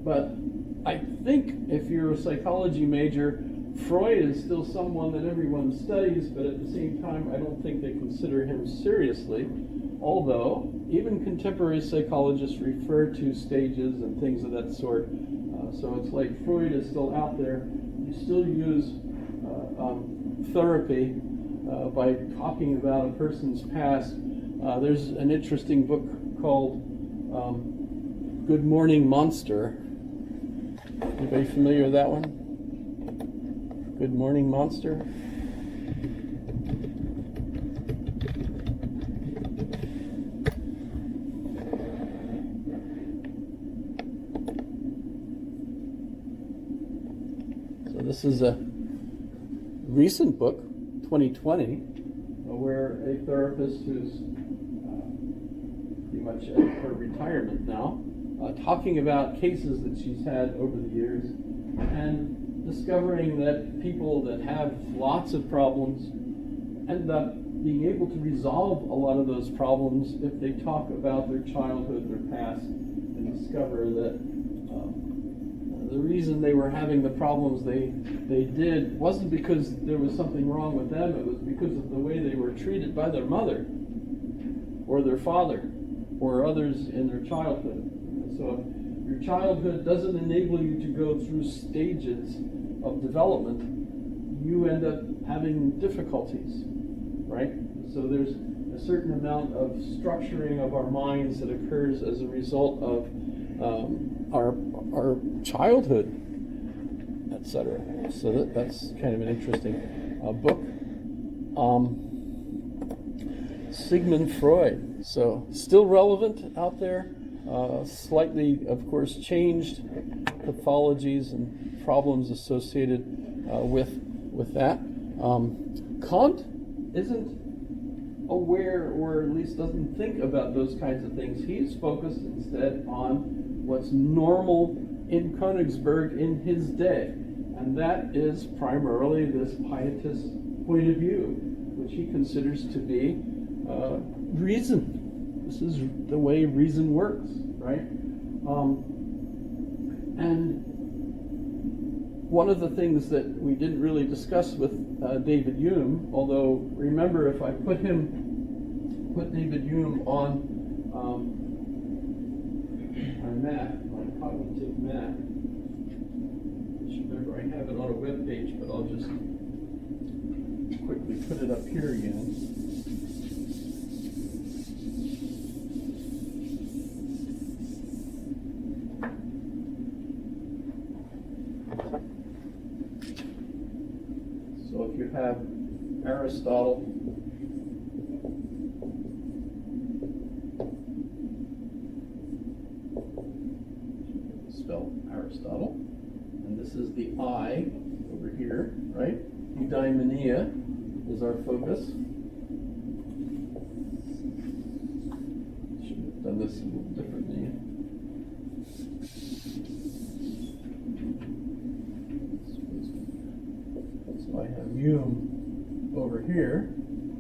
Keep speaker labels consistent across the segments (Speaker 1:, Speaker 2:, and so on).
Speaker 1: But I think if you're a psychology major, Freud is still someone that everyone studies, but at the same time, I don't think they consider him seriously. Although, even contemporary psychologists refer to stages and things of that sort. So it's like Freud is still out there. You still use therapy by talking about a person's past. There's an interesting book called Good Morning Monster. Anybody familiar with that one? Good Morning Monster? So this is a recent book, 2020, where a therapist who's pretty much at her retirement now, talking about cases that she's had over the years and discovering that people that have lots of problems end up being able to resolve a lot of those problems if they talk about their childhood, their past, and discover that the reason they were having the problems they did wasn't because there was something wrong with them, it was because of the way they were treated by their mother or their father or others in their childhood. So if your childhood doesn't enable you to go through stages of development, you end up having difficulties, right? So there's a certain amount of structuring of our minds that occurs as a result of our childhood, etc. So that's kind of an interesting book. Sigmund Freud, so still relevant out there, slightly, of course, changed pathologies and problems associated with that. Kant isn't aware, or at least doesn't think about those kinds of things. He's focused instead on what's normal in Königsberg in his day, and that is primarily this pietist point of view, which he considers to be reason. This is the way reason works, right? And one of the things that we didn't really discuss with David Hume, although remember, if I put David Hume on my map, my cognitive map, which remember I have it on a web page, but I'll just quickly put it up here again. So if you have Aristotle, spell Aristotle, and this is the I over here, right? Eudaimonia is our focus. Should have done this a little differently. So I have Hume over here,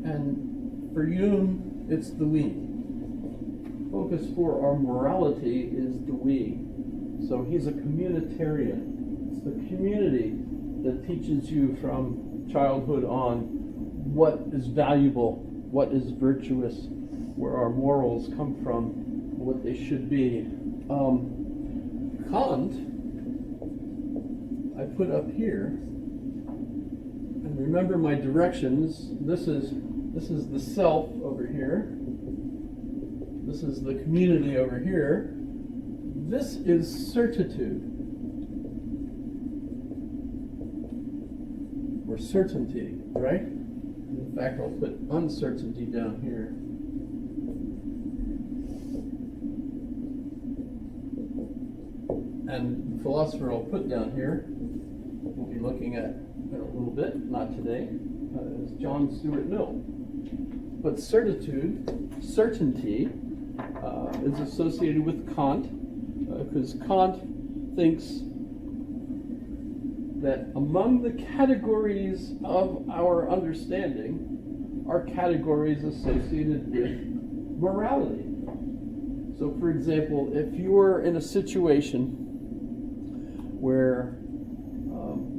Speaker 1: and for Hume, it's the we. Focus for our morality is the we. So he's a communitarian. It's the community that teaches you from childhood on what is valuable, what is virtuous, where our morals come from, what they should be. Kant, I put up here. And remember my directions. This is the self over here. This is the community over here. This is certitude, or certainty, right? In fact, I'll put uncertainty down here. And the philosopher I'll put down here, we'll be looking at in a little bit, not today, is John Stuart Mill. But certitude, certainty, is associated with Kant, because Kant thinks that among the categories of our understanding are categories associated with morality. So, for example, if you're in a situation where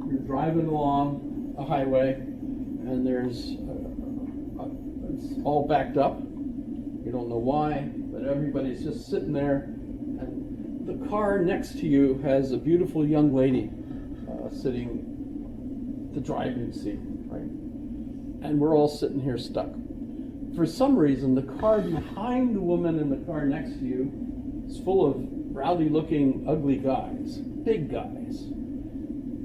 Speaker 1: you're driving along a highway and there's it's all backed up. You don't know why, but everybody's just sitting there, and the car next to you has a beautiful young lady sitting the driving seat, right? And we're all sitting here stuck. For some reason, the car behind the woman in the car next to you is full of rowdy-looking, ugly guys, big guys.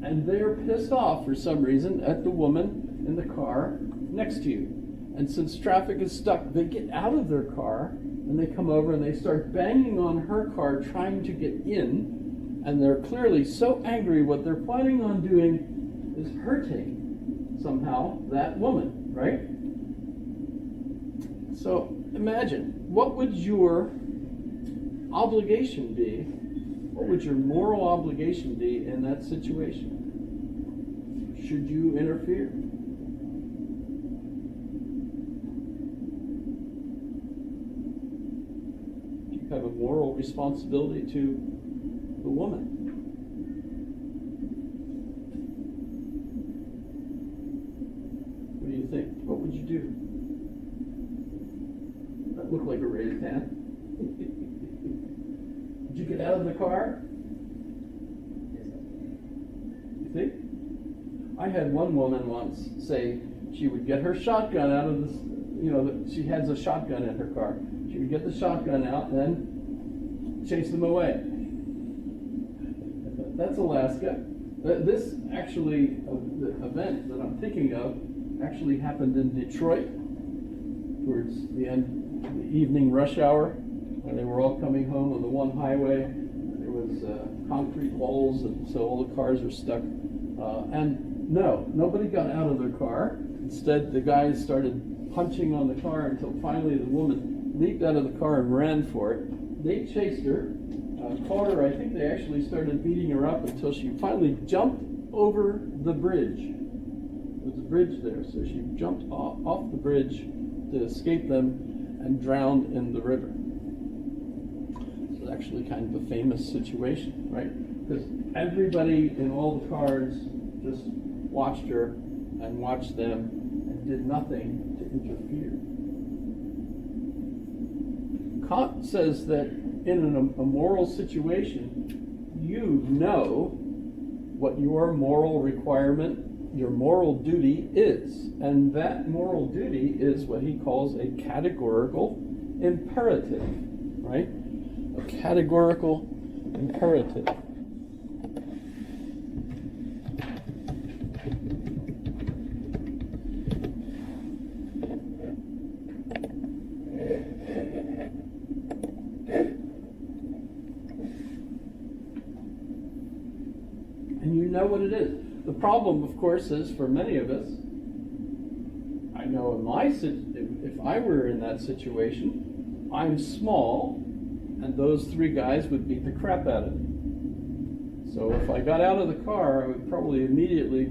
Speaker 1: And they're pissed off for some reason at the woman in the car next to you. And since traffic is stuck, they get out of their car and they come over and they start banging on her car trying to get in. And they're clearly so angry. What they're planning on doing is hurting somehow that woman, right? So imagine, what would your obligation be? What would your moral obligation be in that situation? Should you interfere? Do you have a moral responsibility to the woman? What do you think? What would you do? That looked like a raised hand. Did you get out of the car? You think? I had one woman once say she would get her shotgun out of this, she has a shotgun in her car. She would get the shotgun out and then chase them away. That's Alaska. This actually, the event that I'm thinking of, actually happened in Detroit towards the end of the evening rush hour. They were all coming home on the one highway. There was concrete walls, and so all the cars were stuck. And no, nobody got out of their car. Instead, the guys started punching on the car until finally the woman leaped out of the car and ran for it. They chased her, caught her. I think they actually started beating her up until she finally jumped over the bridge. There was a bridge there, so she jumped off the bridge to escape them and drowned in the river. It's actually kind of a famous situation, right? Because everybody in all the cars just watched her and watched them and did nothing to interfere. Kant says that in a moral situation, you know what your moral requirement, your moral duty is. And that moral duty is what he calls a categorical imperative, right? A categorical imperative. And you know what it is. The problem, of course, is for many of us, I know if I were in that situation, I'm small, and those three guys would beat the crap out of me. So if I got out of the car, I would probably immediately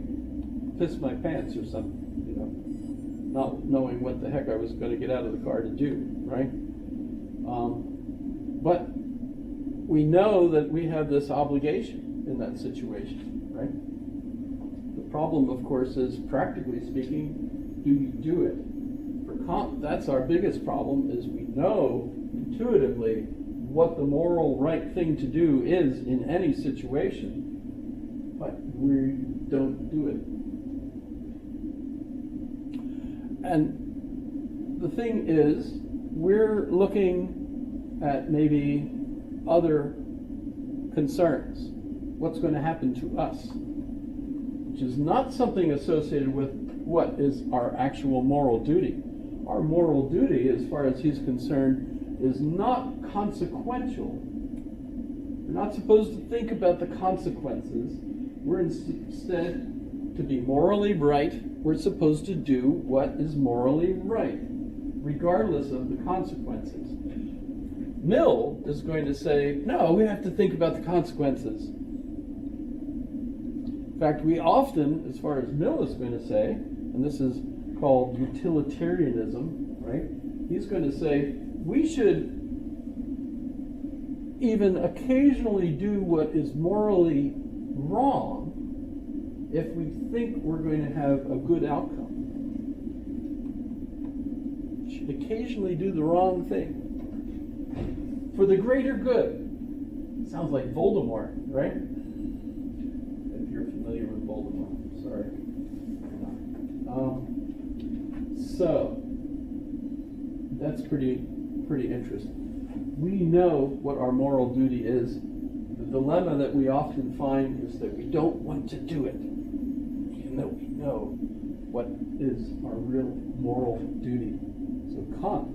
Speaker 1: piss my pants or something, not knowing what the heck I was going to get out of the car to do, right? But we know that we have this obligation in that situation, right? The problem, of course, is, practically speaking, do we do it? For Kant, that's our biggest problem, is we know intuitively what the moral right thing to do is in any situation, but we don't do it. And the thing is, we're looking at maybe other concerns. What's going to happen to us? Which is not something associated with what is our actual moral duty. Our moral duty, as far as he's concerned, is not consequential. We're not supposed to think about the consequences. We're instead, to be morally right, we're supposed to do what is morally right, regardless of the consequences. Mill is going to say, no, we have to think about the consequences. In fact, we often, as far as Mill is going to say, and this is called utilitarianism, right? He's going to say, we should even occasionally do what is morally wrong if we think we're going to have a good outcome. We should occasionally do the wrong thing for the greater good. Sounds like Voldemort, right? If you're familiar with Voldemort, sorry. So that's pretty interesting. We know what our moral duty is. The dilemma that we often find is that we don't want to do it, even though we know what is our real moral duty. So Kant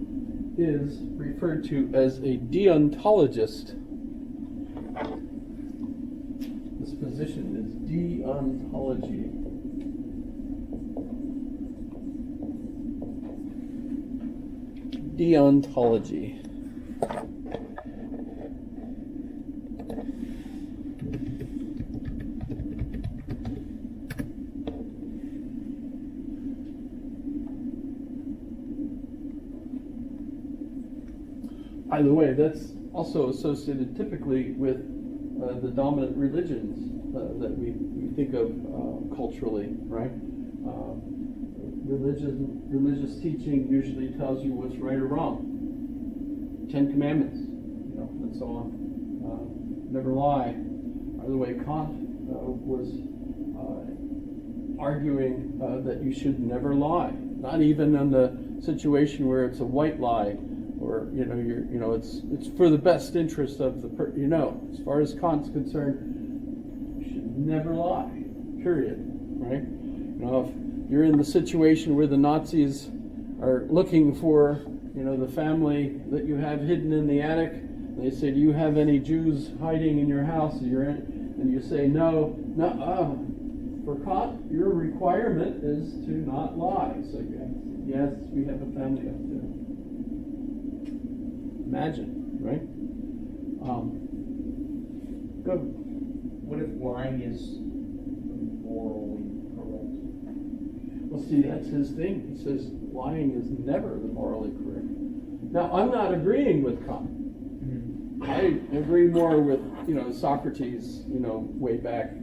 Speaker 1: is referred to as a deontologist. This position is deontology. Deontology. By the way, that's also associated typically with the dominant religions that we think of culturally, right? Religious teaching usually tells you what's right or wrong. 10 Commandments, and so on. Never lie. By the way, Kant was arguing that you should never lie, not even in the situation where it's a white lie, or it's for the best interest of the as far as Kant's concerned, you should never lie. Period. Right? If you're in the situation where the Nazis are looking for, the family that you have hidden in the attic. They say, "Do you have any Jews hiding in your house?" And you say, "No." For Kant, your requirement is to not lie. So yes, we have a family up there. Imagine, right? Go.
Speaker 2: What if lying is morally correct?
Speaker 1: Well, see, that's his thing. He says lying is never the morally correct. Now, I'm not agreeing with Kant. I agree more with, Socrates, way back,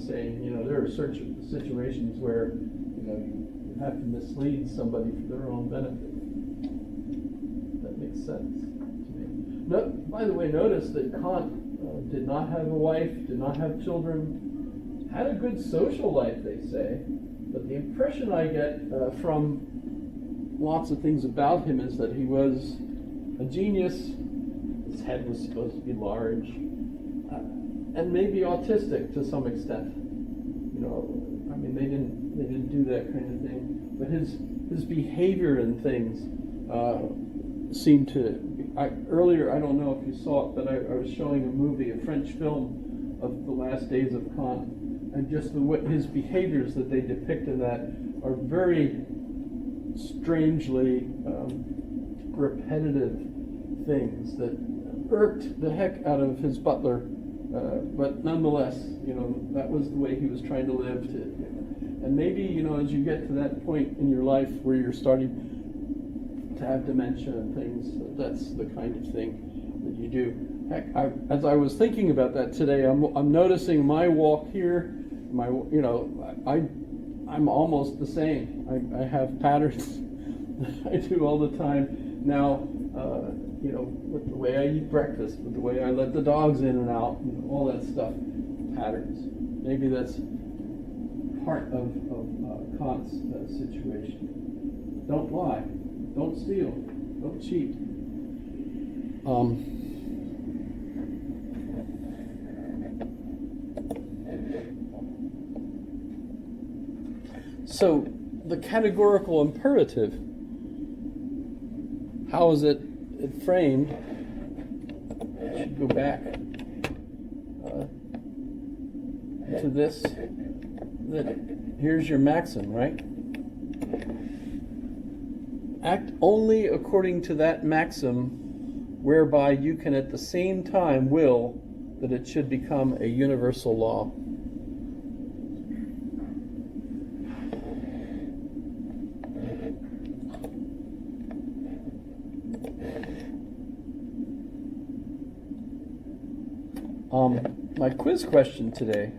Speaker 1: saying, there are certain situations where, you have to mislead somebody for their own benefit. That makes sense to me. By the way, notice that Kant did not have a wife, did not have children, had a good social life, they say. But the impression I get from lots of things about him is that he was a genius. His head was supposed to be large, and maybe autistic to some extent. They didn't do that kind of thing. But his behavior and things seemed to. Earlier, I don't know if you saw it, but I was showing a movie, a French film of the last days of Kant, and just his behaviors that they depict in that are very strangely repetitive things that irked the heck out of his butler, but nonetheless, that was the way he was trying to live. And maybe, as you get to that point in your life where you're starting to have dementia and things, that's the kind of thing that you do. Heck, as I was thinking about that today, I'm noticing my walk here. I'm almost the same. I have patterns I do all the time now. With the way I eat breakfast, with the way I let the dogs in and out, all that stuff, patterns. Maybe that's part of Kant's situation. Don't lie, don't steal, don't cheat. So the categorical imperative, how is it framed? I should go back to this. Here's your maxim, right? Act only according to that maxim, whereby you can at the same time will that it should become a universal law. My quiz question today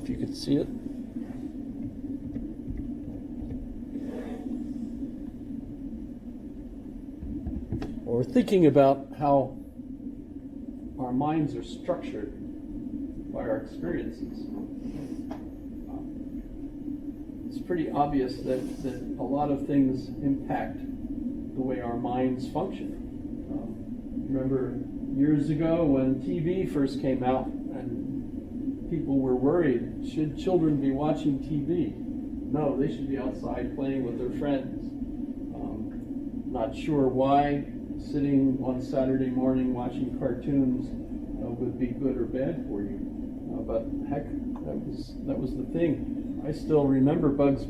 Speaker 1: if you could see it. Or thinking about how our minds are structured by our experiences. It's pretty obvious that a lot of things impact the way our minds function. Remember years ago when TV first came out and people were worried, should children be watching TV? No, they should be outside playing with their friends. Not sure why sitting on Saturday morning watching cartoons would be good or bad for you. But heck, that was the thing. I still remember Bugs